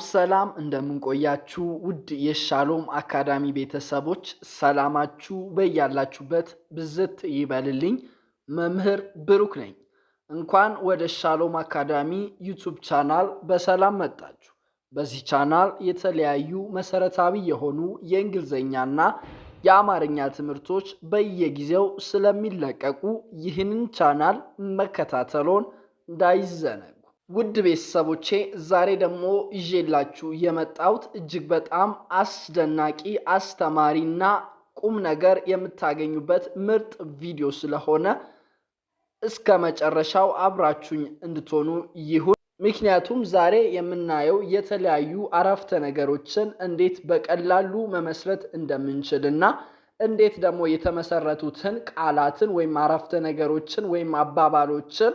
ሰላም እንደምን ቆያችሁ ውድ የሻሎም አካዳሚ ቤተሰቦች ሰላማችሁ በያላችሁበት ብዝት ይበልልኝ። መምህር ብሩክ ነኝ። እንኳን ወደ ሻሎም አካዳሚ ዩቲዩብ ቻናል በሰላም መጣችሁ። በዚህ ቻናል የተለያዩ መሰረታዊ የሆኑ የእንግሊዝኛና የአማርኛ ትምህርቶች በየጊዜው ስለሚለቀቁ ይህንን ቻናል መከታተሎን እንዳይዘነጉ። ውድ ቤተሰቦቼ ዛሬ ደግሞ ይዤላችሁ የመጣሁት እጅግ በጣም አስደናቂ አስተማሪና ቁም ነገር የምታገኙበት ምርጥ ቪዲዮ ስለሆነ እስከ መጨረሻው አብራችሁኝ እንድትሆኑ ይሁን። ምክንያቱም ዛሬ የምናየው የተለያዩ አረፍተ ነገሮችን እንዴት በቀላሉ መመስረት እንደምንችልና እንዴት ደግሞ የተመሰረቱትን ቃላትን ወይም አረፍተ ነገሮችን ወይም አባባሎችን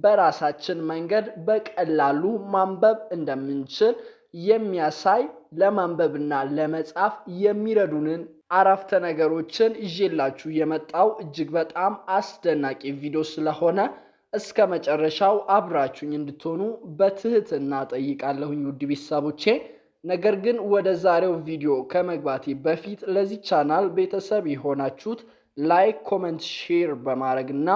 በራሳችን መንገድ በቀላሉ ማንበብ እንደምንችል የሚያሳይ ለማንበብና ለመጻፍ የሚረዱንን አረፍተ ነገሮችን ይዤላችሁ የመጣው እጅግ በጣም አስደናቂ ቪዲዮ ስለሆነ እስከ መጨረሻው አብራችሁኝ እንድትሆኑ በትህትና ጠይቃለሁኝ ውድ ቤተሰቦቼ። ነገር ግን ወደ ዛሬው ቪዲዮ ከመግባቴ በፊት ለዚህ ቻናል ቤተሰብ የሆናችሁት ላይክ፣ ኮሜንት፣ ሼር በማድረግና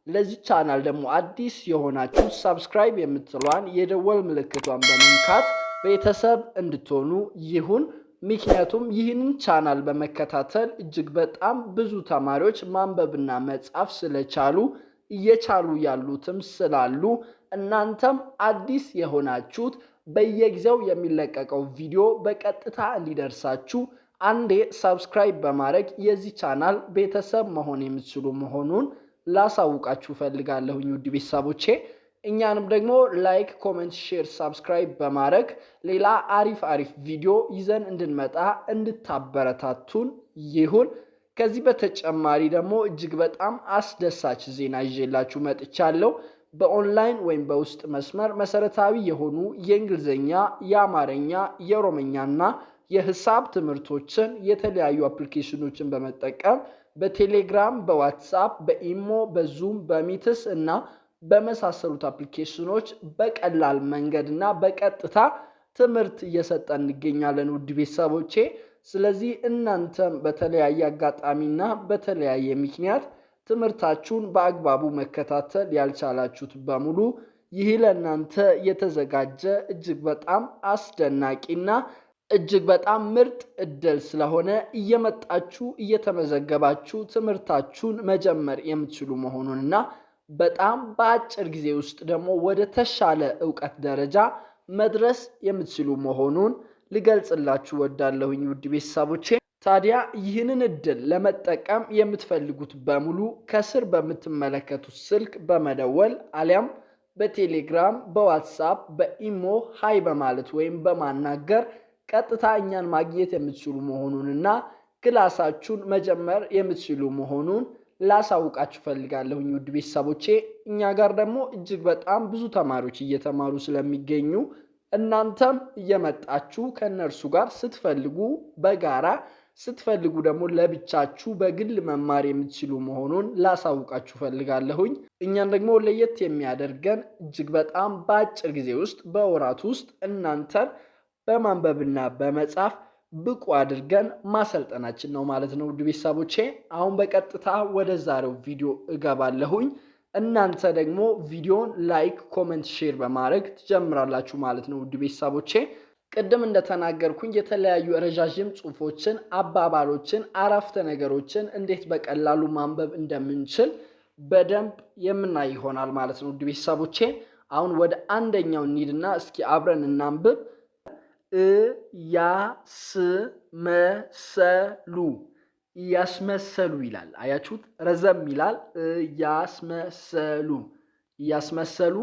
ለዚህ ቻናል ደግሞ አዲስ የሆናችሁ ሰብስክራይብ የምትሏን የደወል ምልክቷን በመንካት ቤተሰብ እንድትሆኑ ይሁን። ምክንያቱም ይህንን ቻናል በመከታተል እጅግ በጣም ብዙ ተማሪዎች ማንበብና መጻፍ ስለቻሉ እየቻሉ ያሉትም ስላሉ እናንተም አዲስ የሆናችሁት በየጊዜው የሚለቀቀው ቪዲዮ በቀጥታ እንዲደርሳችሁ አንዴ ሰብስክራይብ በማድረግ የዚህ ቻናል ቤተሰብ መሆን የምትችሉ መሆኑን ላሳውቃችሁ ፈልጋለሁኝ ውድ ቤተሰቦቼ። እኛንም ደግሞ ላይክ፣ ኮሜንት፣ ሼር፣ ሰብስክራይብ በማድረግ ሌላ አሪፍ ቪዲዮ ይዘን እንድንመጣ እንድታበረታቱን ይሁን። ከዚህ በተጨማሪ ደግሞ እጅግ በጣም አስደሳች ዜና ይዤላችሁ መጥቻለሁ። በኦንላይን ወይም በውስጥ መስመር መሰረታዊ የሆኑ የእንግሊዝኛ፣ የአማርኛ፣ የኦሮምኛና የሂሳብ ትምህርቶችን የተለያዩ አፕሊኬሽኖችን በመጠቀም በቴሌግራም፣ በዋትስአፕ፣ በኢሞ፣ በዙም፣ በሚትስ እና በመሳሰሉት አፕሊኬሽኖች በቀላል መንገድና በቀጥታ ትምህርት እየሰጠን እንገኛለን ውድ ቤተሰቦቼ። ስለዚህ እናንተም በተለያየ አጋጣሚና በተለያየ ምክንያት ትምህርታችሁን በአግባቡ መከታተል ያልቻላችሁት በሙሉ ይህ ለእናንተ የተዘጋጀ እጅግ በጣም አስደናቂና እጅግ በጣም ምርጥ እድል ስለሆነ እየመጣችሁ እየተመዘገባችሁ ትምህርታችሁን መጀመር የምትችሉ መሆኑንና በጣም በአጭር ጊዜ ውስጥ ደግሞ ወደ ተሻለ ዕውቀት ደረጃ መድረስ የምትችሉ መሆኑን ልገልጽላችሁ ወዳለሁኝ ውድ ቤተሰቦቼ። ታዲያ ይህንን እድል ለመጠቀም የምትፈልጉት በሙሉ ከስር በምትመለከቱት ስልክ በመደወል አሊያም በቴሌግራም፣ በዋትስአፕ፣ በኢሞ ሃይ በማለት ወይም በማናገር ቀጥታ እኛን ማግኘት የምትችሉ መሆኑንና ክላሳችሁን መጀመር የምትችሉ መሆኑን ላሳውቃችሁ ፈልጋለሁኝ ውድ ቤተሰቦቼ። እኛ ጋር ደግሞ እጅግ በጣም ብዙ ተማሪዎች እየተማሩ ስለሚገኙ እናንተም እየመጣችሁ ከነርሱ ጋር ስትፈልጉ በጋራ ስትፈልጉ ደግሞ ለብቻችሁ በግል መማር የምትችሉ መሆኑን ላሳውቃችሁ ፈልጋለሁኝ። እኛን ደግሞ ለየት የሚያደርገን እጅግ በጣም በአጭር ጊዜ ውስጥ በወራት ውስጥ እናንተን በማንበብና በመጻፍ ብቁ አድርገን ማሰልጠናችን ነው ማለት ነው ውድ ቤተሰቦቼ። አሁን በቀጥታ ወደ ዛሬው ቪዲዮ እገባለሁኝ። እናንተ ደግሞ ቪዲዮን ላይክ፣ ኮሜንት፣ ሼር በማድረግ ትጀምራላችሁ ማለት ነው ውድ ቤተሰቦቼ። ቅድም እንደተናገርኩኝ የተለያዩ ረዣዥም ጽሁፎችን፣ አባባሎችን፣ አረፍተ ነገሮችን እንዴት በቀላሉ ማንበብ እንደምንችል በደንብ የምናይ ይሆናል ማለት ነው ውድ ቤተሰቦቼ። አሁን ወደ አንደኛው እንሂድና እስኪ አብረን እናንብብ። እያስመሰሉ እያስመሰሉ ይላል። አያችሁት? ረዘም ይላል። እያስመሰሉ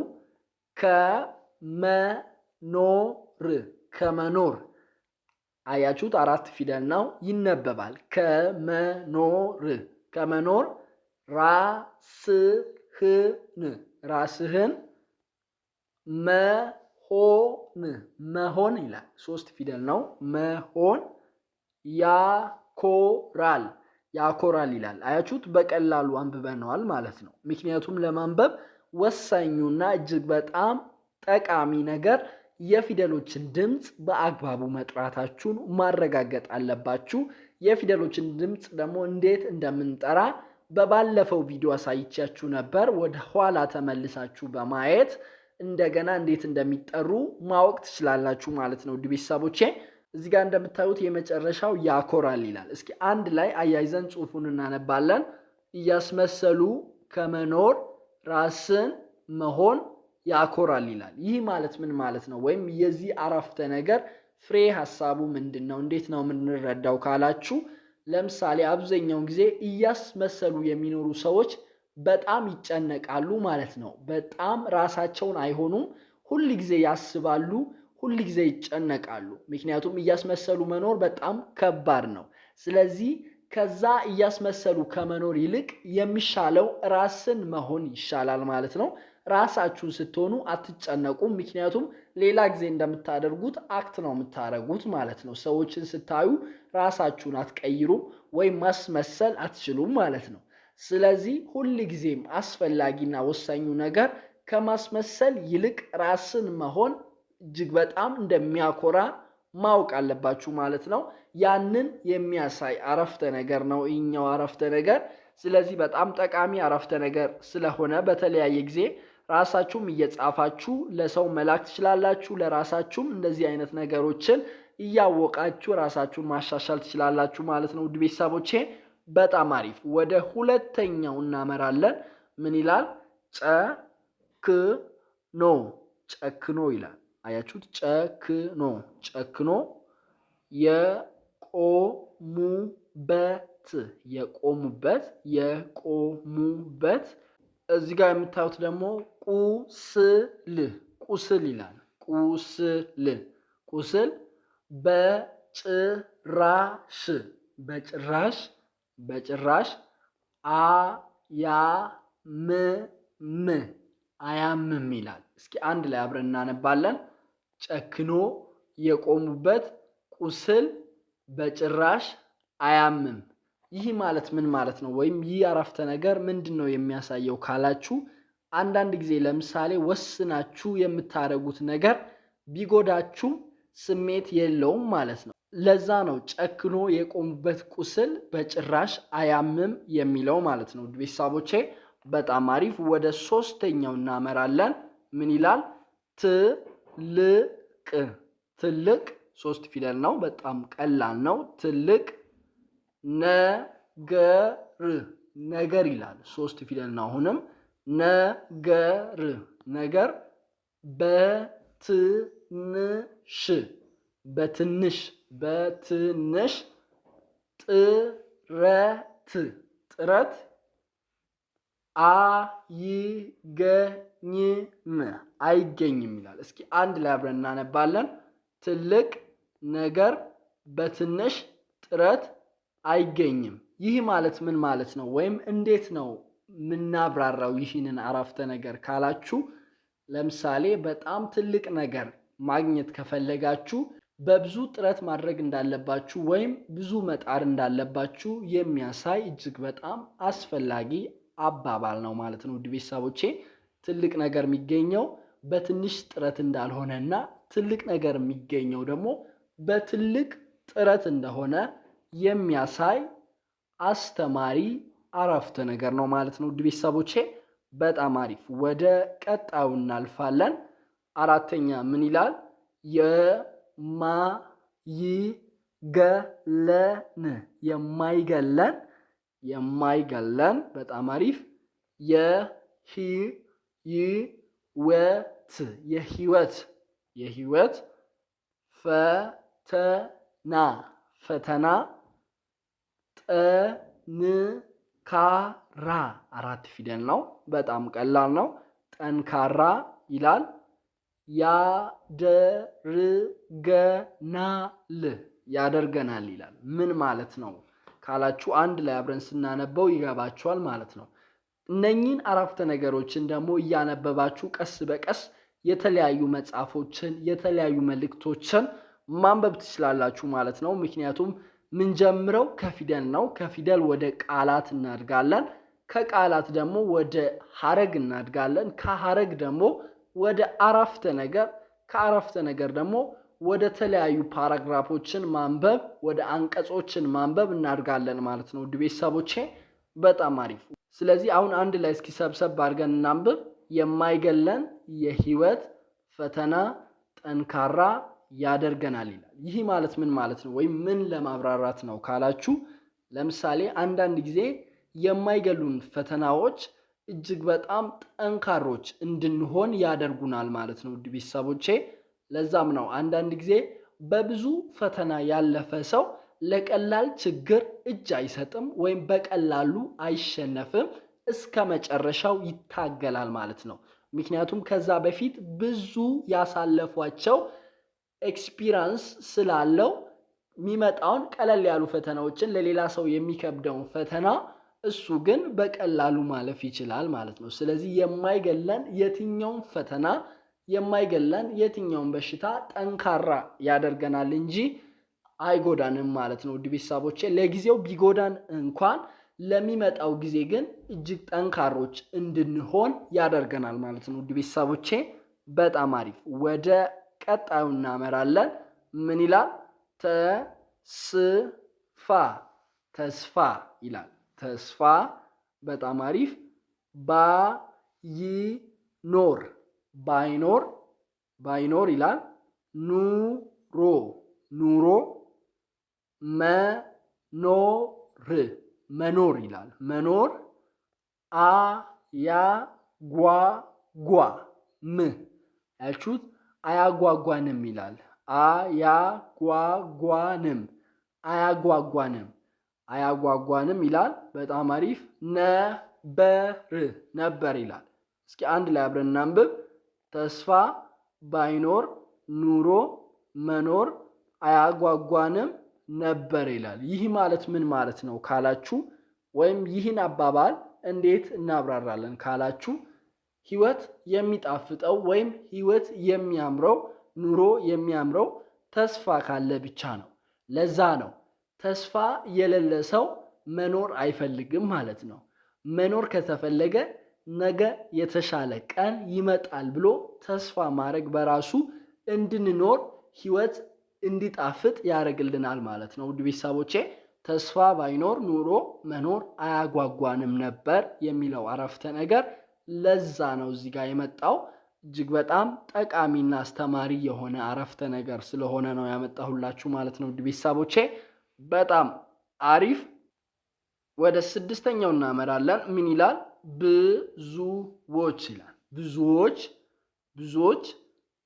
ከመኖር አያችሁት? አራት ፊደል ነው፣ ይነበባል። ከመኖር ራስህን መሆን ይላል። ሶስት ፊደል ነው። መሆን ያኮራል ይላል። አያችሁት? በቀላሉ አንብበነዋል ማለት ነው። ምክንያቱም ለማንበብ ወሳኙና እጅግ በጣም ጠቃሚ ነገር የፊደሎችን ድምፅ በአግባቡ መጥራታችሁን ማረጋገጥ አለባችሁ። የፊደሎችን ድምፅ ደግሞ እንዴት እንደምንጠራ በባለፈው ቪዲዮ አሳይቻችሁ ነበር። ወደ ኋላ ተመልሳችሁ በማየት እንደገና እንዴት እንደሚጠሩ ማወቅ ትችላላችሁ ማለት ነው። ውድ ቤተሰቦቼ እዚህ ጋር እንደምታዩት የመጨረሻው ያኮራል ይላል። እስኪ አንድ ላይ አያይዘን ጽሑፉን እናነባለን። እያስመሰሉ ከመኖር ራስን መሆን ያኮራል ይላል። ይህ ማለት ምን ማለት ነው? ወይም የዚህ አረፍተ ነገር ፍሬ ሀሳቡ ምንድን ነው? እንዴት ነው የምንረዳው ካላችሁ፣ ለምሳሌ አብዛኛውን ጊዜ እያስመሰሉ የሚኖሩ ሰዎች በጣም ይጨነቃሉ ማለት ነው። በጣም ራሳቸውን አይሆኑም። ሁል ጊዜ ያስባሉ፣ ሁል ጊዜ ይጨነቃሉ። ምክንያቱም እያስመሰሉ መኖር በጣም ከባድ ነው። ስለዚህ ከዛ እያስመሰሉ ከመኖር ይልቅ የሚሻለው ራስን መሆን ይሻላል ማለት ነው። ራሳችሁን ስትሆኑ አትጨነቁም። ምክንያቱም ሌላ ጊዜ እንደምታደርጉት አክት ነው የምታደርጉት ማለት ነው። ሰዎችን ስታዩ ራሳችሁን አትቀይሩም ወይም ማስመሰል አትችሉም ማለት ነው። ስለዚህ ሁል ጊዜም አስፈላጊና ወሳኙ ነገር ከማስመሰል ይልቅ ራስን መሆን እጅግ በጣም እንደሚያኮራ ማወቅ አለባችሁ ማለት ነው። ያንን የሚያሳይ አረፍተ ነገር ነው ይህኛው አረፍተ ነገር። ስለዚህ በጣም ጠቃሚ አረፍተ ነገር ስለሆነ በተለያየ ጊዜ ራሳችሁም እየጻፋችሁ ለሰው መላክ ትችላላችሁ። ለራሳችሁም እንደዚህ አይነት ነገሮችን እያወቃችሁ ራሳችሁን ማሻሻል ትችላላችሁ ማለት ነው። ውድ ቤተሰቦቼ በጣም አሪፍ። ወደ ሁለተኛው እናመራለን። ምን ይላል? ጨክኖ። ጨክኖ ይላል። አያችሁት? ጨክኖ ጨክኖ። የቆሙበት የቆሙበት የቆሙበት። እዚህ ጋር የምታዩት ደግሞ ቁስል ቁስል ይላል። ቁስል ቁስል። በጭራሽ በጭራሽ በጭራሽ። አያምም አያምም ይላል። እስኪ አንድ ላይ አብረን እናነባለን። ጨክኖ፣ የቆሙበት፣ ቁስል፣ በጭራሽ፣ አያምም። ይህ ማለት ምን ማለት ነው? ወይም ይህ አረፍተ ነገር ምንድን ነው የሚያሳየው ካላችሁ፣ አንዳንድ ጊዜ ለምሳሌ ወስናችሁ የምታደርጉት ነገር ቢጎዳችሁ ስሜት የለውም ማለት ነው። ለዛ ነው ጨክኖ የቆሙበት ቁስል በጭራሽ አያምም የሚለው ማለት ነው። ቤተሰቦቼ በጣም አሪፍ። ወደ ሶስተኛው እናመራለን። ምን ይላል? ትልቅ ትልቅ። 3 ፊደል ነው። በጣም ቀላል ነው። ትልቅ። ነገር ነገር ይላል። 3 ፊደል ነው። አሁንም ነገር ነገር። በትንሽ በትንሽ በትንሽ። ጥረት ጥረት። አይገኝም አይገኝም ይላል። እስኪ አንድ ላይ አብረን እናነባለን። ትልቅ ነገር፣ በትንሽ ጥረት፣ አይገኝም። ይህ ማለት ምን ማለት ነው? ወይም እንዴት ነው የምናብራራው ይህንን አረፍተ ነገር ካላችሁ፣ ለምሳሌ በጣም ትልቅ ነገር ማግኘት ከፈለጋችሁ በብዙ ጥረት ማድረግ እንዳለባችሁ ወይም ብዙ መጣር እንዳለባችሁ የሚያሳይ እጅግ በጣም አስፈላጊ አባባል ነው ማለት ነው። ውድ ቤተሰቦቼ ትልቅ ነገር የሚገኘው በትንሽ ጥረት እንዳልሆነና ትልቅ ነገር የሚገኘው ደግሞ በትልቅ ጥረት እንደሆነ የሚያሳይ አስተማሪ አረፍተ ነገር ነው ማለት ነው። ውድ ቤተሰቦቼ በጣም አሪፍ። ወደ ቀጣዩ እናልፋለን። 4ኛ ምን ይላል? የማይገለን የማይገለን። በጣም አሪፍ። የህይወት የህይወት። ፈተና ፈተና። ጠንካራ 4 ፊደል ነው። በጣም ቀላል ነው። ጠንካራ ይላል። ያደርገናል ይላል። ምን ማለት ነው ካላችሁ አንድ ላይ አብረን ስናነበው ይገባችኋል ማለት ነው። እነኚህን አረፍተ ነገሮችን ደግሞ እያነበባችሁ ቀስ በቀስ የተለያዩ መጽሐፎችን የተለያዩ መልእክቶችን ማንበብ ትችላላችሁ ማለት ነው። ምክንያቱም ምን ጀምረው ከፊደል ነው። ከፊደል ወደ ቃላት እናድጋለን። ከቃላት ደግሞ ወደ ሐረግ እናድጋለን። ከሐረግ ደግሞ ወደ አረፍተ ነገር፣ ከአረፍተ ነገር ደግሞ ወደ ተለያዩ ፓራግራፎችን ማንበብ፣ ወደ አንቀጾችን ማንበብ እናድጋለን ማለት ነው። ውድ ቤተሰቦቼ በጣም አሪፍ። ስለዚህ አሁን አንድ ላይ እስኪ ሰብሰብ አድርገን እናንብብ። የማይገለን የህይወት ፈተና ጠንካራ ያደርገናል ይላል። ይህ ማለት ምን ማለት ነው? ወይም ምን ለማብራራት ነው ካላችሁ፣ ለምሳሌ አንዳንድ ጊዜ የማይገሉን ፈተናዎች እጅግ በጣም ጠንካሮች እንድንሆን ያደርጉናል ማለት ነው። ውድ ቤተሰቦቼ ለዛም ነው አንዳንድ ጊዜ በብዙ ፈተና ያለፈ ሰው ለቀላል ችግር እጅ አይሰጥም ወይም በቀላሉ አይሸነፍም፣ እስከ መጨረሻው ይታገላል ማለት ነው። ምክንያቱም ከዛ በፊት ብዙ ያሳለፏቸው ኤክስፒሪየንስ ስላለው የሚመጣውን ቀለል ያሉ ፈተናዎችን ለሌላ ሰው የሚከብደውን ፈተና እሱ ግን በቀላሉ ማለፍ ይችላል ማለት ነው። ስለዚህ የማይገለን የትኛውን ፈተና፣ የማይገለን የትኛውን በሽታ ጠንካራ ያደርገናል እንጂ አይጎዳንም ማለት ነው። ውድ ቤተሰቦቼ ለጊዜው ቢጎዳን እንኳን ለሚመጣው ጊዜ ግን እጅግ ጠንካሮች እንድንሆን ያደርገናል ማለት ነው። ውድ ቤተሰቦቼ በጣም አሪፍ። ወደ ቀጣዩ እናመራለን። ምን ይላል? ተስፋ፣ ተስፋ ይላል። ተስፋ በጣም አሪፍ። ባይኖር፣ ባይኖር፣ ባይኖር ይላል። ኑሮ፣ ኑሮ። መኖር፣ መኖር ይላል። መኖር። አያጓጓ፣ ም ያችሁት አያጓጓንም ይላል። አያጓጓንም፣ አያጓጓንም፣ አያጓጓንም ይላል። በጣም አሪፍ። ነበር፣ ነበር ይላል። እስኪ አንድ ላይ አብረን እናንብብ። ተስፋ ባይኖር ኑሮ መኖር አያጓጓንም ነበር ይላል። ይህ ማለት ምን ማለት ነው ካላችሁ፣ ወይም ይህን አባባል እንዴት እናብራራለን ካላችሁ፣ ህይወት የሚጣፍጠው ወይም ህይወት የሚያምረው፣ ኑሮ የሚያምረው ተስፋ ካለ ብቻ ነው። ለዛ ነው ተስፋ የሌለ ሰው መኖር አይፈልግም ማለት ነው። መኖር ከተፈለገ ነገ የተሻለ ቀን ይመጣል ብሎ ተስፋ ማድረግ በራሱ እንድንኖር ህይወት እንዲጣፍጥ ያደርግልናል ማለት ነው። ውድ ቤተሰቦቼ ተስፋ ባይኖር ኑሮ መኖር አያጓጓንም ነበር የሚለው አረፍተ ነገር ለዛ ነው እዚህ ጋር የመጣው። እጅግ በጣም ጠቃሚና አስተማሪ የሆነ አረፍተ ነገር ስለሆነ ነው ያመጣሁላችሁ ማለት ነው። ውድ ቤተሰቦቼ በጣም አሪፍ። ወደ ስድስተኛው እናመራለን። ምን ይላል? ብዙዎች ይላል። ብዙዎች፣ ብዙዎች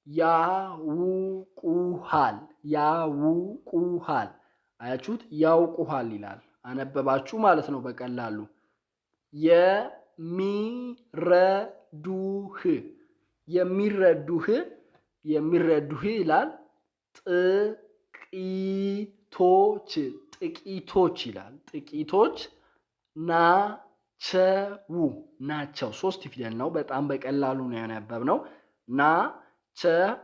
ያውቁሃል፣ ያውቁሃል። አያችሁት? ያውቁሃል ይላል። አነበባችሁ ማለት ነው በቀላሉ። የሚረዱህ፣ የሚረዱህ፣ የሚረዱህ ይላል። ጥቂቶች፣ ጥቂቶች ይላል። ጥቂቶች ናቸው፣ ናቸው። ሶስት ፊደል ነው። በጣም በቀላሉ ነው ያነበብነው። ናቸው፣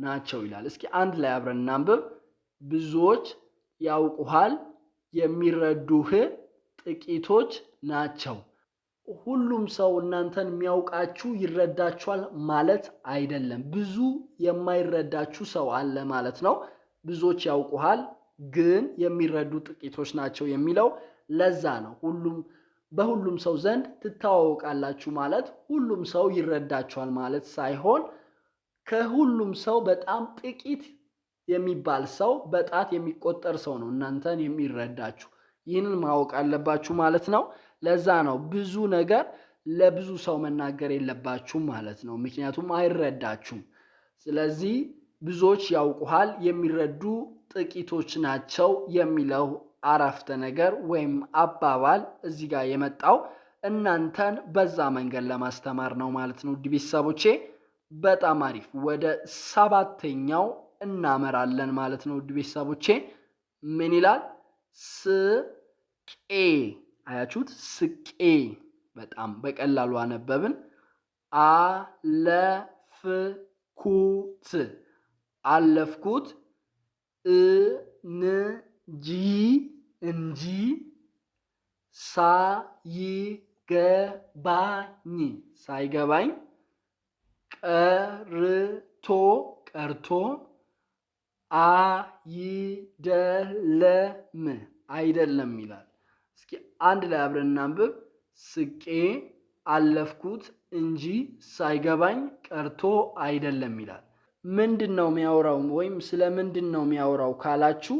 ናቸው ይላል። እስኪ አንድ ላይ አብረን እናንብብ። ብዙዎች ያውቁሃል፣ የሚረዱህ ጥቂቶች ናቸው። ሁሉም ሰው እናንተን የሚያውቃችሁ ይረዳችኋል ማለት አይደለም። ብዙ የማይረዳችሁ ሰው አለ ማለት ነው። ብዙዎች ያውቁሃል ግን የሚረዱ ጥቂቶች ናቸው የሚለው ለዛ ነው። በሁሉም ሰው ዘንድ ትተዋወቃላችሁ ማለት ሁሉም ሰው ይረዳችኋል ማለት ሳይሆን ከሁሉም ሰው በጣም ጥቂት የሚባል ሰው፣ በጣት የሚቆጠር ሰው ነው እናንተን የሚረዳችሁ። ይህንን ማወቅ አለባችሁ ማለት ነው። ለዛ ነው ብዙ ነገር ለብዙ ሰው መናገር የለባችሁም ማለት ነው። ምክንያቱም አይረዳችሁም። ስለዚህ ብዙዎች ያውቁሃል፣ የሚረዱ ጥቂቶች ናቸው የሚለው አረፍተ ነገር ወይም አባባል እዚህ ጋር የመጣው እናንተን በዛ መንገድ ለማስተማር ነው ማለት ነው። ውድ ቤተሰቦቼ በጣም አሪፍ። ወደ ሰባተኛው እናመራለን ማለት ነው። ውድ ቤተሰቦቼ ምን ይላል? ስቄ። አያችሁት? ስቄ። በጣም በቀላሉ አነበብን። አለፍኩት፣ አለፍኩት። ጂ እንጂ ሳይገባኝ ሳይገባኝ ቀርቶ ቀርቶ አይደለም አይደለም ይላል። እስኪ አንድ ላይ አብረን እናንብብ። ስቄ አለፍኩት እንጂ ሳይገባኝ ቀርቶ አይደለም ይላል። ምንድነው የሚያወራው ወይም ስለ ምንድነው የሚያወራው ካላችሁ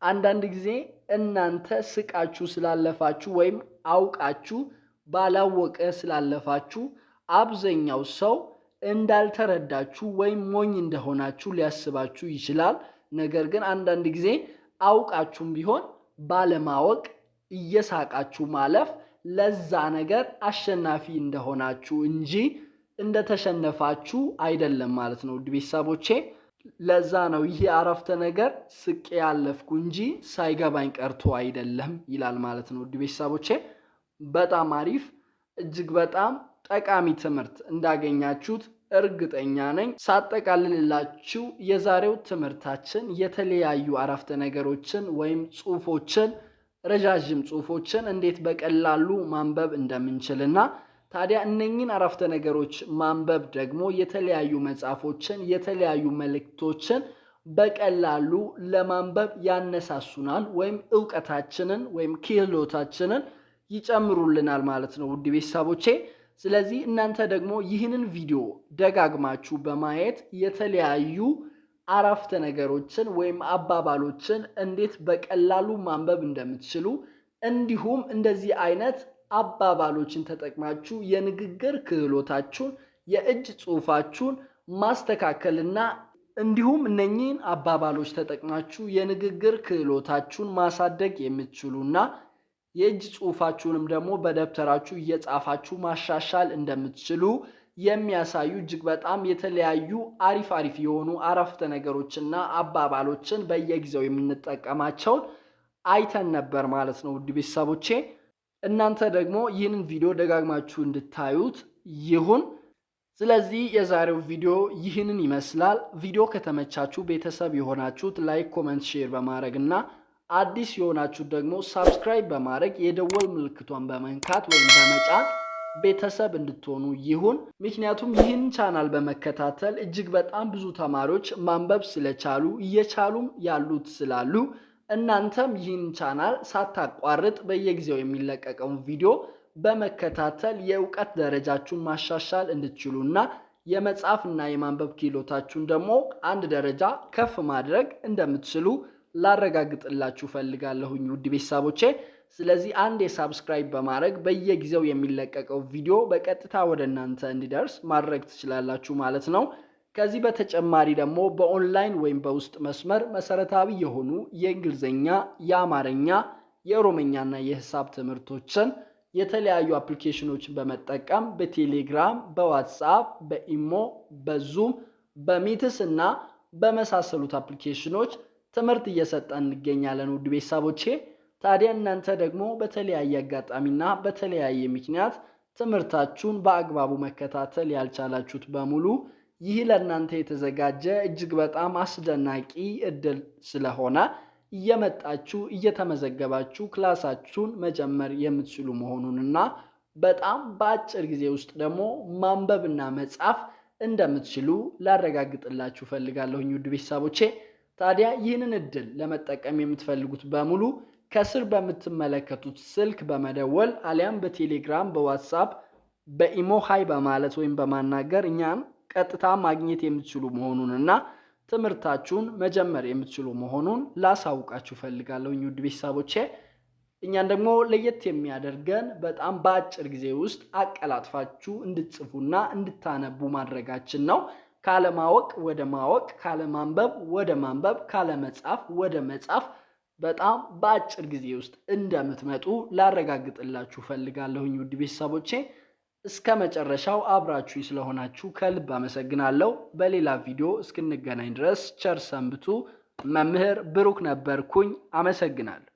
አንዳንድ ጊዜ እናንተ ስቃችሁ ስላለፋችሁ ወይም አውቃችሁ ባላወቀ ስላለፋችሁ አብዛኛው ሰው እንዳልተረዳችሁ ወይም ሞኝ እንደሆናችሁ ሊያስባችሁ ይችላል። ነገር ግን አንዳንድ ጊዜ አውቃችሁም ቢሆን ባለማወቅ እየሳቃችሁ ማለፍ ለዛ ነገር አሸናፊ እንደሆናችሁ እንጂ እንደተሸነፋችሁ አይደለም ማለት ነው ውድ ቤተሰቦቼ። ለዛ ነው ይሄ አረፍተ ነገር ስቄ ያለፍኩ እንጂ ሳይገባኝ ቀርቶ አይደለም ይላል ማለት ነው ውድ ቤተሰቦቼ። በጣም አሪፍ፣ እጅግ በጣም ጠቃሚ ትምህርት እንዳገኛችሁት እርግጠኛ ነኝ። ሳጠቃልላችሁ የዛሬው ትምህርታችን የተለያዩ አረፍተ ነገሮችን ወይም ጽሁፎችን፣ ረጃጅም ጽሁፎችን እንዴት በቀላሉ ማንበብ እንደምንችልና ታዲያ እነኚህን አረፍተ ነገሮች ማንበብ ደግሞ የተለያዩ መጽሐፎችን፣ የተለያዩ መልእክቶችን በቀላሉ ለማንበብ ያነሳሱናል ወይም ዕውቀታችንን ወይም ክህሎታችንን ይጨምሩልናል ማለት ነው ውድ ቤተሰቦቼ። ስለዚህ እናንተ ደግሞ ይህንን ቪዲዮ ደጋግማችሁ በማየት የተለያዩ አረፍተ ነገሮችን ወይም አባባሎችን እንዴት በቀላሉ ማንበብ እንደምትችሉ እንዲሁም እንደዚህ አይነት አባባሎችን ተጠቅማችሁ የንግግር ክህሎታችሁን፣ የእጅ ጽሁፋችሁን ማስተካከልና እንዲሁም እነኚህን አባባሎች ተጠቅማችሁ የንግግር ክህሎታችሁን ማሳደግ የምትችሉና የእጅ ጽሁፋችሁንም ደግሞ በደብተራችሁ እየጻፋችሁ ማሻሻል እንደምትችሉ የሚያሳዩ እጅግ በጣም የተለያዩ አሪፍ የሆኑ አረፍተ ነገሮችና አባባሎችን በየጊዜው የምንጠቀማቸውን አይተን ነበር ማለት ነው ውድ ቤተሰቦቼ። እናንተ ደግሞ ይህንን ቪዲዮ ደጋግማችሁ እንድታዩት ይሁን። ስለዚህ የዛሬው ቪዲዮ ይህንን ይመስላል። ቪዲዮ ከተመቻችሁ ቤተሰብ የሆናችሁት ላይክ፣ ኮሜንት፣ ሼር በማድረግና አዲስ የሆናችሁ ደግሞ ሳብስክራይብ በማድረግ የደወል ምልክቷን በመንካት ወይም በመጫን ቤተሰብ እንድትሆኑ ይሁን። ምክንያቱም ይህን ቻናል በመከታተል እጅግ በጣም ብዙ ተማሪዎች ማንበብ ስለቻሉ እየቻሉም ያሉት ስላሉ እናንተም ይህን ቻናል ሳታቋርጥ በየጊዜው የሚለቀቀውን ቪዲዮ በመከታተል የእውቀት ደረጃችሁን ማሻሻል እንድትችሉና የመጻፍና የማንበብ ክህሎታችሁን ደግሞ አንድ ደረጃ ከፍ ማድረግ እንደምትችሉ ላረጋግጥላችሁ ፈልጋለሁኝ ውድ ቤተሰቦቼ። ስለዚህ አንድ የሳብስክራይብ በማድረግ በየጊዜው የሚለቀቀው ቪዲዮ በቀጥታ ወደ እናንተ እንዲደርስ ማድረግ ትችላላችሁ ማለት ነው። ከዚህ በተጨማሪ ደግሞ በኦንላይን ወይም በውስጥ መስመር መሰረታዊ የሆኑ የእንግሊዝኛ፣ የአማርኛ፣ የኦሮምኛና የሂሳብ ትምህርቶችን የተለያዩ አፕሊኬሽኖችን በመጠቀም በቴሌግራም፣ በዋትስአፕ፣ በኢሞ፣ በዙም፣ በሚትስ እና በመሳሰሉት አፕሊኬሽኖች ትምህርት እየሰጠን እንገኛለን ውድ ቤተሰቦቼ። ታዲያ እናንተ ደግሞ በተለያየ አጋጣሚና በተለያየ ምክንያት ትምህርታችሁን በአግባቡ መከታተል ያልቻላችሁት በሙሉ ይህ ለእናንተ የተዘጋጀ እጅግ በጣም አስደናቂ እድል ስለሆነ እየመጣችሁ እየተመዘገባችሁ ክላሳችሁን መጀመር የምትችሉ መሆኑንና በጣም በአጭር ጊዜ ውስጥ ደግሞ ማንበብና መጻፍ እንደምትችሉ ላረጋግጥላችሁ ፈልጋለሁኝ ውድ ቤተሰቦቼ። ታዲያ ይህንን እድል ለመጠቀም የምትፈልጉት በሙሉ ከስር በምትመለከቱት ስልክ በመደወል አሊያም በቴሌግራም፣ በዋትስአፕ፣ በኢሞ ሃይ በማለት ወይም በማናገር እኛን ቀጥታ ማግኘት የምትችሉ መሆኑንና ትምህርታችሁን መጀመር የምትችሉ መሆኑን ላሳውቃችሁ ፈልጋለሁ ውድ ቤተሰቦቼ። እኛን ደግሞ ለየት የሚያደርገን በጣም በአጭር ጊዜ ውስጥ አቀላጥፋችሁ እንድትጽፉና እንድታነቡ ማድረጋችን ነው። ካለማወቅ ወደ ማወቅ፣ ካለማንበብ ወደ ማንበብ፣ ካለመጻፍ ወደ መጻፍ በጣም በአጭር ጊዜ ውስጥ እንደምትመጡ ላረጋግጥላችሁ ፈልጋለሁኝ ውድ ቤተሰቦቼ። እስከ መጨረሻው አብራችሁ ስለሆናችሁ ከልብ አመሰግናለሁ። በሌላ ቪዲዮ እስክንገናኝ ድረስ ቸር ሰንብቱ። መምህር ብሩክ ነበርኩኝ። አመሰግናለሁ።